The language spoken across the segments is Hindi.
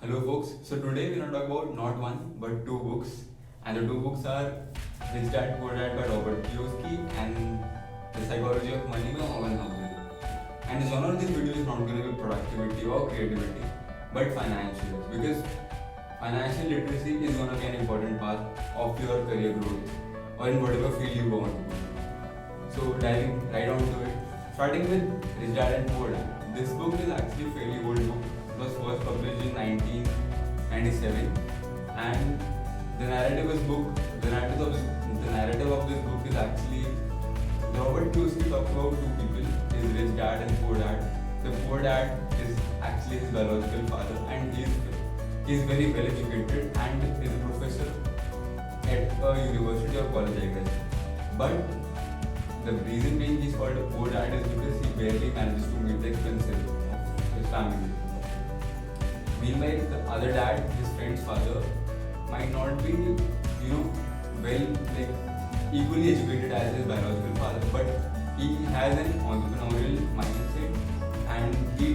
Hello folks, so today we're going to talk about not one but two books, and the two books are Rich Dad Poor Dad by Robert Kiyosaki and The Psychology of Money by Morgan Housel. And the genre of this video is not going to be productivity or creativity but financial, because financial literacy is going to be an important part of your career growth or in whatever field you want to go. So diving right on to it, starting with Rich Dad and Poor Dad. This book is actually a fairly old book. It was first published in 1997, and the narrative of this book is actually Robert Kiyosaki talks about two people, his rich dad and poor dad. The poor dad is actually his biological father, and he is very well educated and is a professor at a university or college, I guess. But the reason being he's called a poor dad is because he barely manages to meet the expenses of his family. Meanwhile, the other dad, his friend's father, might not be, equally educated as his biological father, but he has an entrepreneurial mindset, and the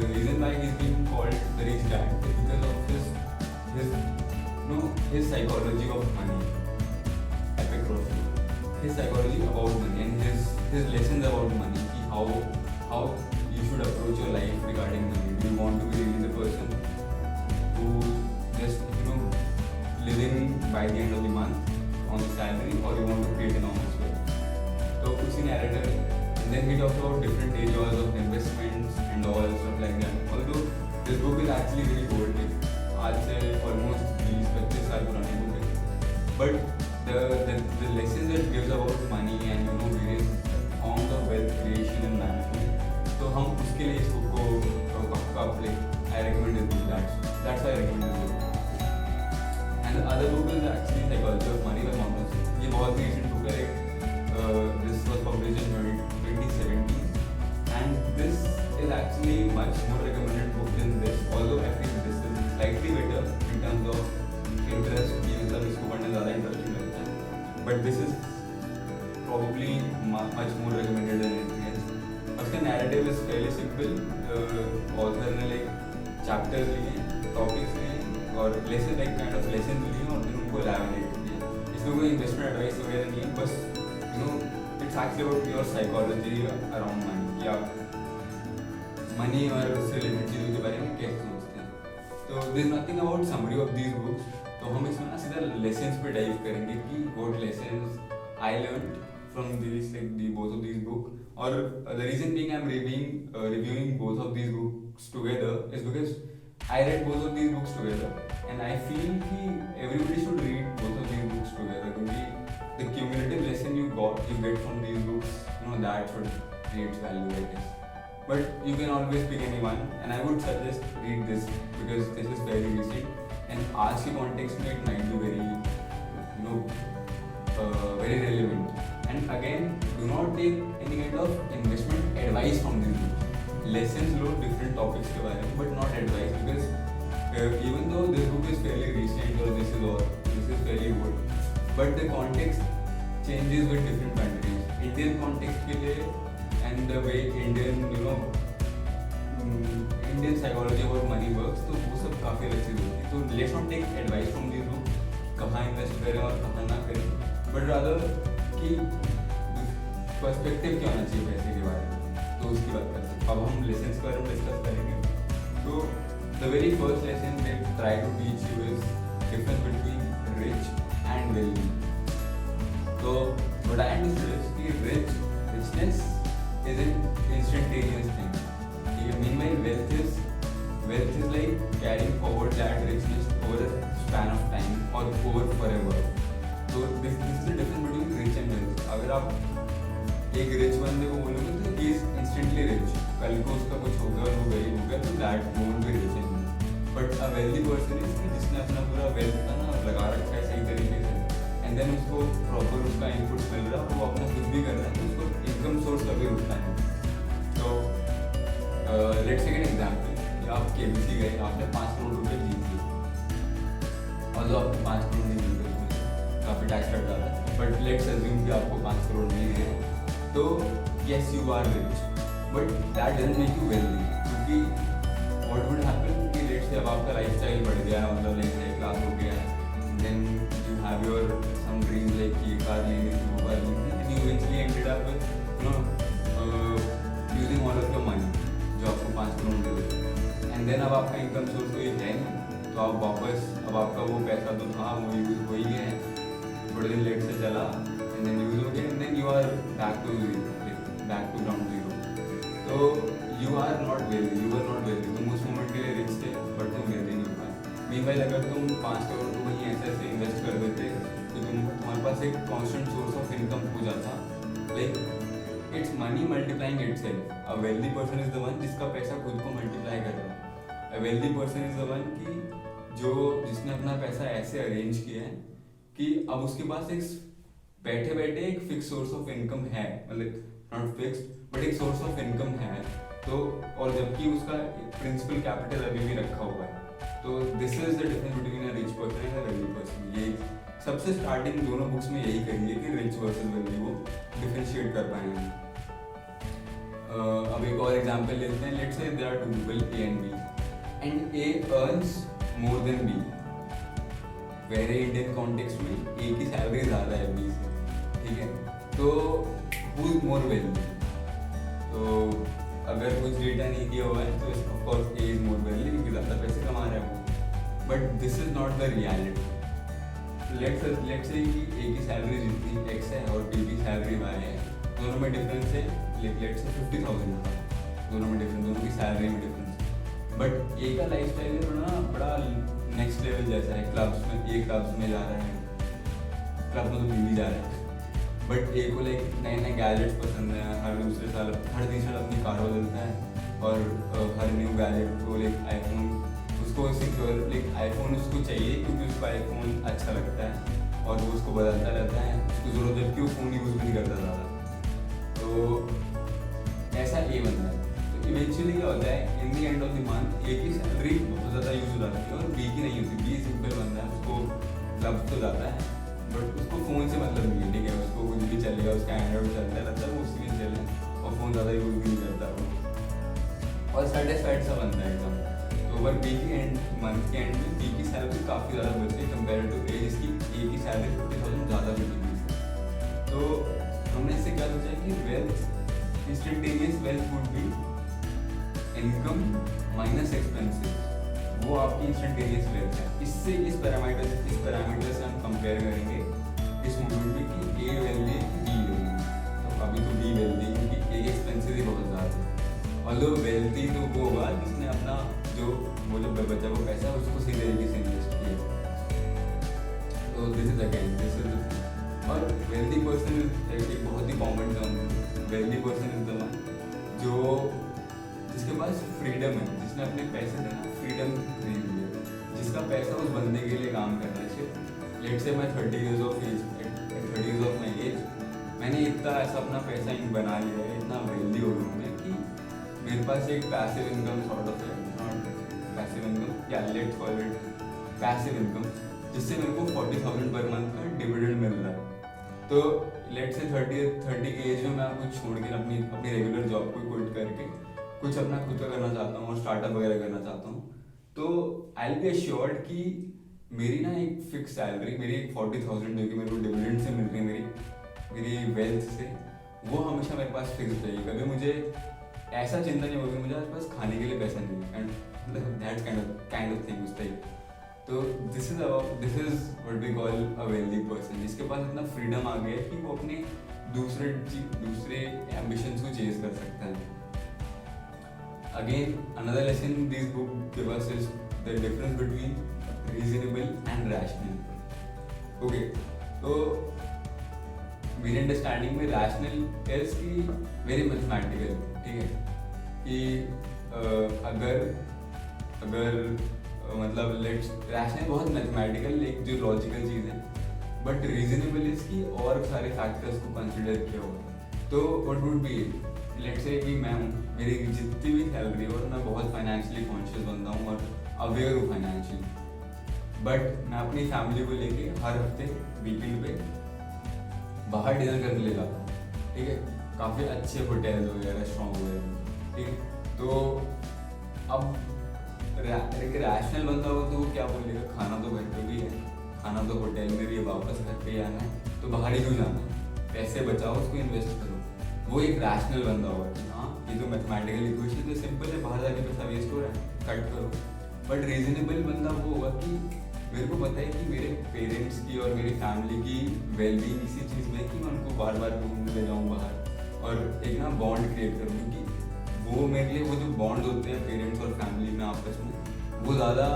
reason why he's being called the rich dad is because of his psychology of money. Epic Rossi. His psychology about money and his lessons about money. How you should approach your life regarding money. Do you want to be really the person who just living by the end of the month on the salary, or you want to create enormous wealth? So usi narrative, and then he talks about different areas of investments and all stuff like that. Although this book is actually very old, आज से almost 20-25 साल पुरानी book है, but the lessons it gives about money and various forms of wealth creation and management. तो हम उसके लिए इस book को I recommend this book. That's why I recommend this book. And the other book is actually Psychology of Money by Morgan Housel. ये बहुत ही recent book है. This was published in 2017, and this is actually much more recommended book than this. Although I think this is slightly better in terms of interest, मतलब इसको पढ़ने ज़्यादा interesting लगता है. But this is probably much more recommended than anything else. उसका narrative is fairly simple. Author ने chapters लिए, topics लिए और lesson kind of lessons लिए और फिर उनको elaborate किया. इसमें कोई investment advice वगैरह नहीं है, बस it's actually about your psychology around money, कि आप money और उससे related चीज़ों के बारे में कैसे सोचते हैं. तो there's nothing about summary of these books. तो हम इसमें ना सीधा lessons पे dive करेंगे कि what lessons I learned from both of these books. Or the reason being I'm reviewing both of these books together is because I read both of these books together, and I feel that everybody should read both of these books together, because the cumulative lesson you get from these books, that should create value, I guess. But you can always pick any one, and I would suggest read this because this is very recent, and आज के context में it might be very very relevant. And again, do not take any kind of investment advice from these books. Lessons low different topics के बारे में, but not advice, because even though this book is fairly recent or this is fairly old, but the context changes with different countries. Indian context के लिए and the way Indian psychology about money works, तो वो सब काफी अलग चीज़ होती है. तो let's not take advice from these books, कहाँ invest करें और कहाँ ना करें, but rather कि पर्सपेक्टिव क्या होना चाहिए पैसे के बारे में, तो उसकी बात करते हैं. अब हम लेसन्स के बारे में डिस्कस करेंगे. तो the very first lesson they try to teach you is difference between rich and wealthy. तो व्हाट आई अंडरस्टूड इज कि richness is an instantaneous thing. Meanwhile, wealth is like carrying forward that richness over a span of time or over forever. So this is the difference between rich and wealth. अगर आप एक रिच बंदे को बोलोगे तो he is instantly rich. कल को उसका कुछ होगा और वो गरीब हो गया तो that won't be rich anymore. But a wealthy person is जिसने अपना पूरा wealth का ना लगा रखा है सही तरीके से, and then उसको proper उसका inputs मिल रहा है, वो अपना कुछ भी कर रहा है तो उसको income source कभी रुकना है. तो let's take an example. आप KBC गए, आपने 5 करोड़ रुपए जीत लिए, और आपको 5 करोड़ नहीं मिलते, काफ़ी टैक्स कट जाता है, बट लेट्स अज्यूम कि आपको 5 करोड़ नहीं है, तो yes you are rich, but that doesn't make you wealthy, क्योंकि व्हाट वुड हैपन कि लेट्स से अब आपका लाइफस्टाइल बढ़ गया, मतलब लाइक हाई क्लास हो गया, then you have your some dreams like ये कार लेनी थी, वो कार लेनी थी, and you eventually ended up with you know using all of your money जो आपको 5 करोड़ दे दे, एंड देन अब आपका इनकम सोर्स कोई है नहीं, तो आप वापस अब आपका वो पैसा तो था वो यूज हो ही गया है, थोड़े दिन लेट से चला एंड देन यूज हो गया, and then you are back to ground zero. तो यू आर नॉट वेल्दी, तुम उस मोमेंट के लिए रिच थे बट तुम वेल्दी नहीं हो पाए। मीनवाइल अगर तुम 5 करोड़ को वहीं ऐसे इन्वेस्ट कर देते तो तुम्हारे पास एक कॉन्स्टेंट सोर्स ऑफ इनकम हो जाता, like it's money multiplying itself. A wealthy person is the one जिसका पैसा खुद को मल्टीप्लाई कर रहा है। अ wealthy person is the one की जिसने अपना पैसा ऐसे अरेंज किया है कि अब उसके पास एक बैठे बैठे एक फिक्स सोर्स ऑफ इनकम है, मतलब नॉट फिक्स्ड बट एक सोर्स ऑफ इनकम है, तो और जबकि उसका प्रिंसिपल कैपिटल अभी भी रखा हुआ है। तो this is the difference between a rich person and a wealthy person. ये सबसे स्टार्टिंग दोनों बुक्स में यही कही है कि रिच वर्सेस वेल्दी को डिफरेंशिएट कर पाएंगे। अब एक और एग्जांपल लेते हैं, let's say there are two people A and B and A earns more than B. Very Indian context में ए की सैलरी ज़्यादा है बी से, ठीक है, तो हु इज मोर वेल्दी? तो अगर कुछ डेटा नहीं दिया हुआ है तो of course A is more wealthy क्योंकि ज़्यादा पैसे कमा रहा है वो, but this is not the reality. Let's say कि ए की सैलरी जितनी एक्स है और बी की सैलरी वाई है, दोनों में डिफरेंस है, लेट्स से 50,000 का, दोनों में डिफरेंस, दोनों की सैलरी में डिफरेंस, बट ए का लाइफ स्टाइल है थोड़ा बड़ा नेक्स्ट लेवल जैसा है, क्लब्स में ए क्लब्स में जा रहा है, क्लब में तो बीवी जा रहा है, बट ए को लाइक नए नए गैजेट्स पसंद है, हर दूसरे साल हर तीसरे साल अपनी कार बदलता है और हर न्यू गैजेट को लाइक आईफोन उसको सिक्योर लाइक आईफोन उसको चाहिए क्योंकि उसको आईफोन अच्छा लगता है और वो उसको बदलता रहता है, उसको ज़रूरत है कि वो फ़ोन यूज़ भी नहीं करता ज़्यादा। तो ऐसा ए बनता है, तो इवेंचुअली क्या होता है इन दी एंड ऑफ द मंथ ए की सैलरी बहुत ज़्यादा यूज़ हो जाती है और बी की नहीं होती। बी सिंपल बनता है, उसको क्लब तो जाता है बट उसको फ़ोन से मतलब नहीं है, ठीक है, उसको कुछ भी चलेगा, उसका एंड्रॉइड चलता रहता है, वो उसी में चले और फ़ोन ज़्यादा यूज़ भी नहीं करता वो, और सेटिस्फाइड सा बनता है एकदम। तो ओवर बी के एंड मंथ के एंड में बी की सैलरी काफ़ी ज़्यादा बचती है कंपेयर टू ए जिसकी ए की सैलरी 50,000 ज़्यादा बची है। तो हमने इससे क्या सोचा कि wealth instantaneous wealth would be income minus expenses, वो आपकी इंस्टेंटेनियस वेल्थ है। इससे इस पैरामीटर से हम कंपेयर करेंगे इस मूवमेंट में कि ए वेल्दी बी वेल्दी, तो अभी तो बी वेल्दी क्योंकि ए एक्सपेंसेस ही बहुत ज़्यादा है, और जो वेल्दी तो वो होगा जिसने अपना वो जो बचा वो पैसा उसको सही तरीके से इन्वेस्ट किया। तो दिस इज और वेल्दी पर्सन एक बहुत ही कॉमन टर्म है। Wealthy person is the one जो जिसके पास फ्रीडम है, जिसने अपने पैसे से ना फ्रीडम खरीद लिया, जिसका पैसा उस बंदे के लिए काम कर रहा है। सिर्फ लेट्स से मैं 30 years of age, at 30 years of my age, मैंने इतना ऐसा अपना पैसा बना लिया है, इतना वेल्दी हो गया मैं कि मेरे पास एक पैसिव इनकम सॉर्ट ऑफ है, नॉट पैसिव इनकम या let's call it passive income, जिससे मेरे को 40,000 पर मंथ का डिविडेंड मिल रहा है। तो लेट्स से 30 की एज में मैं कुछ छोड़ के अपनी रेगुलर जॉब को क्विट करके कुछ अपना खुद का करना चाहता हूँ और स्टार्टअप वगैरह करना चाहता हूँ, तो आई विल बी एश्योर्ड कि मेरी ना एक फिक्स सैलरी, मेरी एक 40,000 जो कि मेरे को डिविडेंड से मिल रही है मेरी वेल्थ से, वो हमेशा मेरे पास फिक्स रहेगी। कभी मुझे ऐसा चिंता नहीं होगी मुझे आस पास खाने के लिए पैसा नहीं है, and that kind of thing उस टाइप। तो this is what we call a wealthy person, जिसके पास इतना फ्रीडम आ गया है कि वो अपने दूसरे एम्बिशंस को चेज कर सकता है। Again, another lesson this book gives us is the difference between reasonable and rational. Okay, तो मेरी अंडरस्टैंडिंग में रैशनल इज कि वेरी मैथमेटिकल, ठीक है, कि अगर मतलब लेट्स रैशनल बहुत मैथमेटिकल एक जो लॉजिकल चीज़ है, बट रीजनेबल इज की और सारे फैक्टर्स को कंसिडर किया हुआ। तो what would be let's say कि मेरी जितनी भी सैलरी है और मैं बहुत फाइनेंशियली कॉन्शियस बनता हूँ और अवेयर हूँ फाइनेंशियली, बट मैं अपनी फैमिली को लेके हर हफ्ते वीकेंड पे बाहर डिनर करने ले जाता हूँ, ठीक है, काफ़ी अच्छे होटल्स वगैरह रेस्टोरेंट वगैरह, ठीक है। तो अब रैशनल बंदा हो तो वो क्या बोलेगा, खाना तो घर पे भी है, खाना तो होटल में भी है, वापस घर पे ही आना है, तो बाहर ही क्यों जाना है, पैसे बचाओ, उसको इन्वेस्ट करो। वो एक रैशनल बंदा होगा कि हाँ ये तो मैथमेटिकल इक्वेशन तो सिंपल है, बाहर जाके पैसा वेस्ट हो रहा है, कट करो। बट रीजनेबल बंदा वो होगा कि मेरे को पता है कि मेरे पेरेंट्स की और मेरी फैमिली की वेलबींग इसी चीज़ में कि मैं उनको बार बार घूमने ले जाऊँ बाहर और एक ना बॉन्ड क्रिएट करूँ, क्योंकि वो मेरे लिए वो जो बॉन्ड होते हैं पेरेंट्स और फैमिली में आपस में, वो ज़्यादा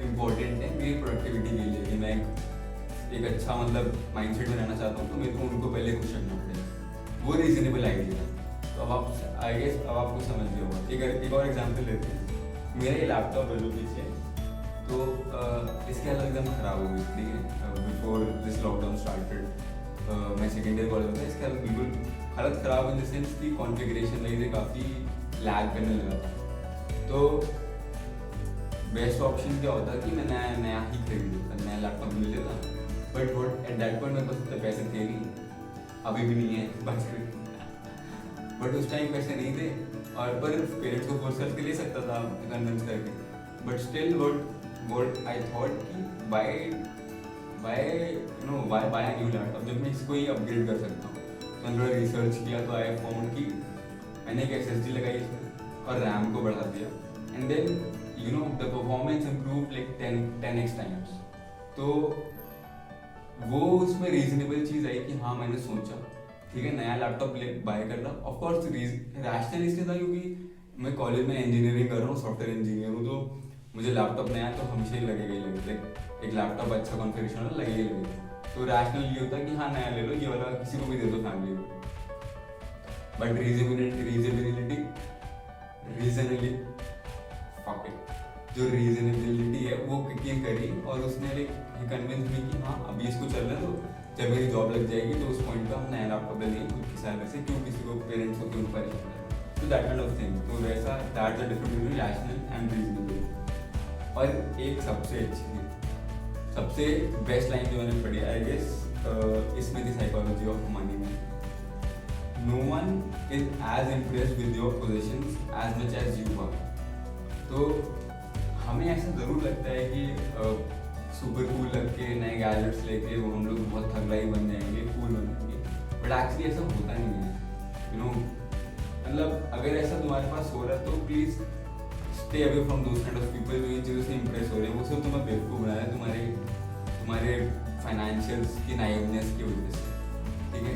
इम्पोर्टेंट है मेरी प्रोडक्टिविटी के लिए कि मैं एक अच्छा मतलब माइंडसेट में रहना चाहता हूँ, तो मेरे को उनको पहले खुश रखना पड़ेगा। वो रीजनेबल आइडिया है। तो अब आप आई गेस अब आपको समझ गया होगा। एक और एग्जांपल लेते हैं। मेरा ये लैपटॉप है जो पीछे, तो इसकी हालत एकदम ख़राब हो गई, ठीक है, बिफोर दिस लॉकडाउन स्टार्टेड। मैं सेकेंड ईयर कॉलेज में था, इसकी हालत बिल्कुल हालत ख़राब इन द सेंस की कॉन्फ़िगरेशन लगी थी, काफ़ी लैग करने लगा था। तो बेस्ट ऑप्शन क्या होता कि मैं नया ही खरीद लेता, नया लैपटॉप ले लेता। But what at that point मेरे पास इतने पैसे थे नहीं, अभी भी नहीं है बस। बट उस टाइम पैसे नहीं थे, और पर पेरेंट्स को फोर्स करके ले सकता था कन्विंस करके। But still what I thought कि why buy a new laptop जब मैं इसको ही अपग्रेड कर सकता हूँ। तो मैंने थोड़ा रिसर्च किया, तो आई फाउंड कि मैंने एक SSD लगाई इसमें और रैम को बढ़ा दिया, and then the performance improve like 10x times. तो वो उसमें रीजनेबल चीज़ आई कि हाँ मैंने सोचा ठीक है नया लैपटॉप बाय करना। ऑफकोर्स रैशनल इसलिए था क्योंकि मैं कॉलेज में इंजीनियरिंग कर रहा हूँ, सॉफ्टवेयर इंजीनियर हूँ, तो मुझे लैपटॉप नया तो हमेशा ही लगेगा ही लगेगा, एक लैपटॉप अच्छा कॉन्फ़िगरेशन वाला लगेगा ही लगेगा। तो रैशनल ये होता है कि हाँ नया ले लो, ये वाला किसी को भी दे दो फैमिली को। बट जो रीजनेबिलिटी है वो किक करी, और उसने कन्विंस मी कि हाँ अभी इसको चलने दो, जब मेरी जॉब लग जाएगी तो उस पॉइंट पे हम नया लैपटॉप ले लेंगे खुद की सैलरी से, क्यों किसी को पेरेंट्स को क्यों परेशान है। तो दैट काइंड ऑफ थिंग। तो वैसा that's the difference between rational and reasonable. और एक सबसे अच्छी सबसे बेस्ट लाइन जो मैंने पढ़ी आई गेस इसमें थी साइकोलॉजी ऑफ मनी में, no one is as impressed with your possessions as much as you are. तो हमें ऐसा ज़रूर लगता है कि सुपर कूल लग के नए गैजेट्स लेके वो हम लोग बहुत थगलाई बन जाएंगे, कूल बन जाएंगे, बट एक्चुअली ऐसा होता नहीं है। मतलब अगर ऐसा तुम्हारे पास हो रहा है तो please stay away from those kind of people जो इन चीज़ों से इंप्रेस हो रहे हैं। वो सिर्फ तुम्हें बेवकूफ़ बना रहा है तुम्हारे फाइनेंशियल्स की नाइवनेस की वजह से, ठीक है।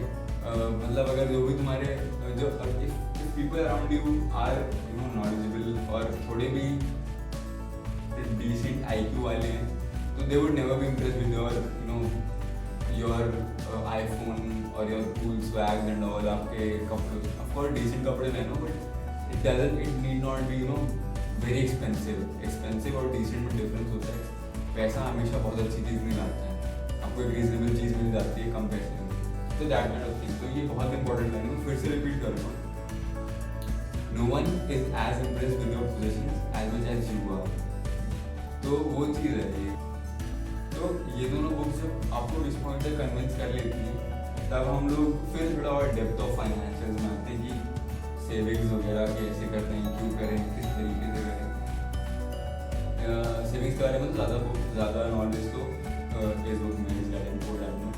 मतलब अगर जो भी तुम्हारे जो people around you are knowledgeable और थोड़े भी डिसेंट IQ वाले हैं, तो they would never be impressed with your iPhone और your cool swag and all. आपके कपड़े ऑफ कोर्स डिसेंट कपड़े पहनो, but it need not be very expensive और डिसेंट में डिफरेंस होता है। पैसा हमेशा बहुत अच्छी चीज़ नहीं लाता है, आपको एक रीजनेबल चीज़ मिल जाती है कम पैसे में। तो दैट काइंड ऑफ थिंग। तो ये बहुत इंपॉर्टेंट लाइन है, फिर से रिपीट कर रहा हूँ, no one is as impressed with your positions as much as you are. तो वो चीज़ है ये। तो ये दोनों बुक्स जब आपको इस पॉइंट तक कन्विंस कर लेती हैं, तब हम लोग फिर थोड़ा और डेप्थ ऑफ फाइनेंशियल्स में आते हैं कि सेविंग्स वगैरह कैसे करते हैं, क्यों करें, किस तरीके से करें। सेविंग्स के बारे में तो ज़्यादा नॉलेज तो फेसबुक में, इंस्टाग्राम, कोड में,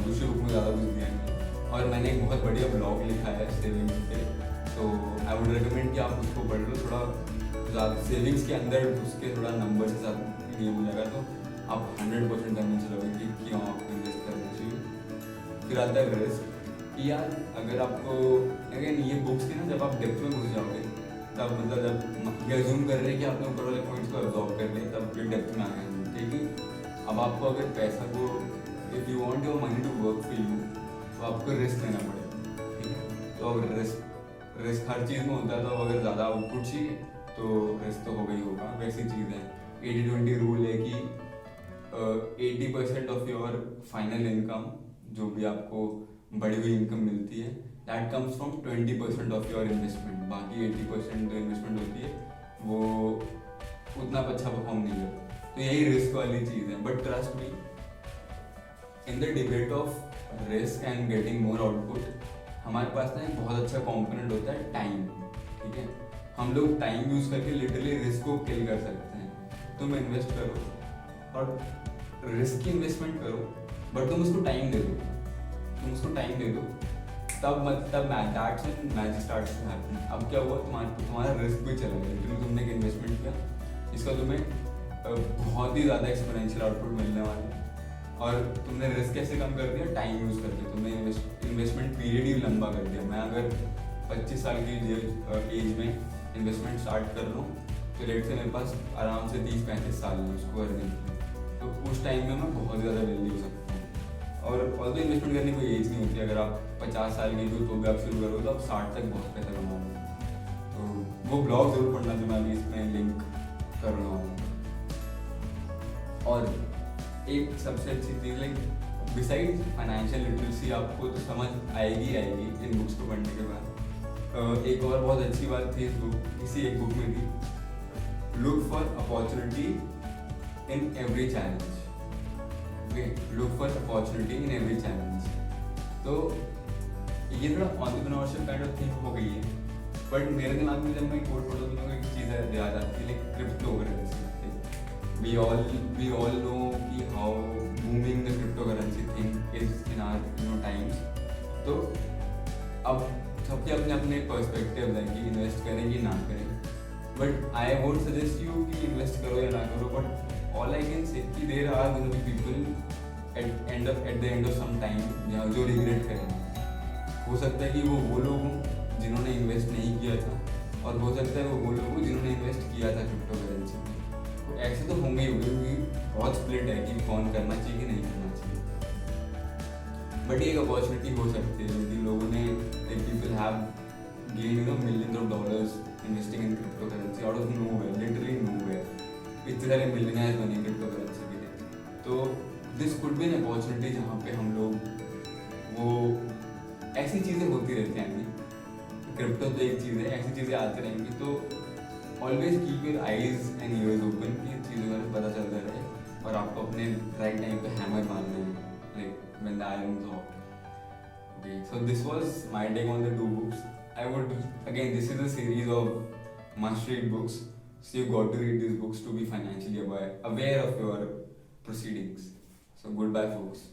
दूसरी बुक में ज़्यादा कुछ दिया नहीं। और मैंने एक बहुत बढ़िया ब्लॉग लिखा है सेविंग्स पे, तो आई वुड रिकमेंड कि आप उसको पढ़ लो। थोड़ा ज़्यादा सेविंग्स के अंदर उसके थोड़ा नंबर के साथ ये हो जाएगा, तो आप 100% कन्विंस रहोगे कि क्यों आपको इन्वेस्ट करना चाहिए। फिर आता है रिस्क कि यार अगर आपको अगेन ये बुक्स के ना जब आप डेप्थ में घुस जाओगे तब मतलब जब ये अज्यूम कर रहे हैं कि आपने ऊपर वाले पॉइंट्स को अब्जॉर्व कर लिया तब फिर डेप्थ में आ गए। क्योंकि अब आपको अगर पैसा को if you want your money to work for you तो आपको रिस्क लेना पड़ेगा, ठीक है। तो अगर रिस्क हर चीज़ में होता है, तो अगर ज़्यादा आउटपुट चाहिए तो रिस्क तो होगा ही होगा। वैसी चीज़ है 80-20 रूल है कि 80% ऑफ योर फाइनल इनकम जो भी आपको बढ़ी हुई इनकम मिलती है that comes from 20% of your investment. बाकी 80% जो इन्वेस्टमेंट होती है वो उतना अच्छा परफॉर्म नहीं करता। तो यही रिस्क वाली चीज़ है। But trust me, in the debate of risk and getting more output हमारे पास ना एक बहुत अच्छा कॉम्पोनेंट होता है टाइम, ठीक है। हम लोग टाइम यूज़ करके लिटरली रिस्क को किल कर सकते हैं। तुम इन्वेस्ट करो और रिस्की इन्वेस्टमेंट करो, बट तुम उसको टाइम दे दो, तब that's when magic starts to happen. अब क्या हुआ, तुम्हारा रिस्क भी चला गया क्योंकि तुमने एक इन्वेस्टमेंट किया, इसका तुम्हें बहुत ही ज़्यादा एक्सपोनेंशियल आउटपुट मिलने वाला है। और तुमने रिस्क कैसे कम कर दिया, टाइम यूज़ करके तुमने इन्वेस्टमेंट पीरियड ही लंबा कर दिया। मैं अगर 25 साल की एज में इन्वेस्टमेंट स्टार्ट कर लूँ तो लेट से मेरे पास आराम से 30-35 साल है उसको करने के लिए, तो उस टाइम में मैं बहुत ज़्यादा वेल्दी हो सकता हूँ। और ऑल्दो इन्वेस्टमेंट करने की कोई एज नहीं होती, अगर आप 50 साल के हो तो भी आप शुरू करो तो आप 60 तक बहुत पैसा कमाओगे। तो वो ब्लॉग जरूर पढ़ना जो मैं अभी इसमें लिंक कर रहा हूँ। और एक सबसे अच्छी चीज़, लाइक बिसाइड फाइनेंशियल लिटरेसी, आपको तो समझ आएगी इन बुक्स को पढ़ने के बाद। एक और बहुत अच्छी बात थी इसी एक बुक में थी, look for opportunity in every challenge. Look for opportunity in every challenge. तो ये थोड़ा एंटरप्रेन्योरशिप काइंड ऑफ थिंग हो गई है, बट मेरे दिमाग में जब मैं कोट पढ़ता हूँ तो एक चीज़ याद आती है, like crypto currency. We all know कि how booming the cryptocurrency thing is in our times. तो अब सबके अपने अपने पर्सपेक्टिव है कि इन्वेस्ट करें कि ना करें, but I won't suggest you कि इन्वेस्ट करो या ना करो, but all I can say कि there are going to be people at the end of some time जो रिग्रेट करेंगे। हो सकता है कि वो लोग हों जिन्होंने इन्वेस्ट नहीं किया था, और हो सकता है वो लोग हों जिन्होंने इन्वेस्ट किया था क्रिप्टो करेंसी में। तो ऐसे तो होंगे ही, क्योंकि बहुत स्प्लिट है कि कौन करना चाहिए कि नहीं करना चाहिए। बट ये एक अपॉर्चुनिटी हो सकती है क्योंकि लोगों ने, people have gained millions of dollars investing in crypto currency out of nowhere, literally nowhere. इतने सारे मिलियनेयर्स बने क्रिप्टो करेंसी के लिए। तो this could be an opportunity जहाँ पे हम लोग वो ऐसी चीज़ें होती रहती हैं। क्रिप्टो तो एक चीज़ है, ऐसी चीज़ें आती रहेंगी, तो always keep your eyes and years open कि चीज़ों का पता चलता रहे और आपको अपने राइट टाइम पे हैमर मारना है, like when the iron is hot. Okay, so this was my take on the 2 books. I would, again, this is a series of must-read books, so you've got to read these books to be financially aware of your proceedings. So goodbye, folks.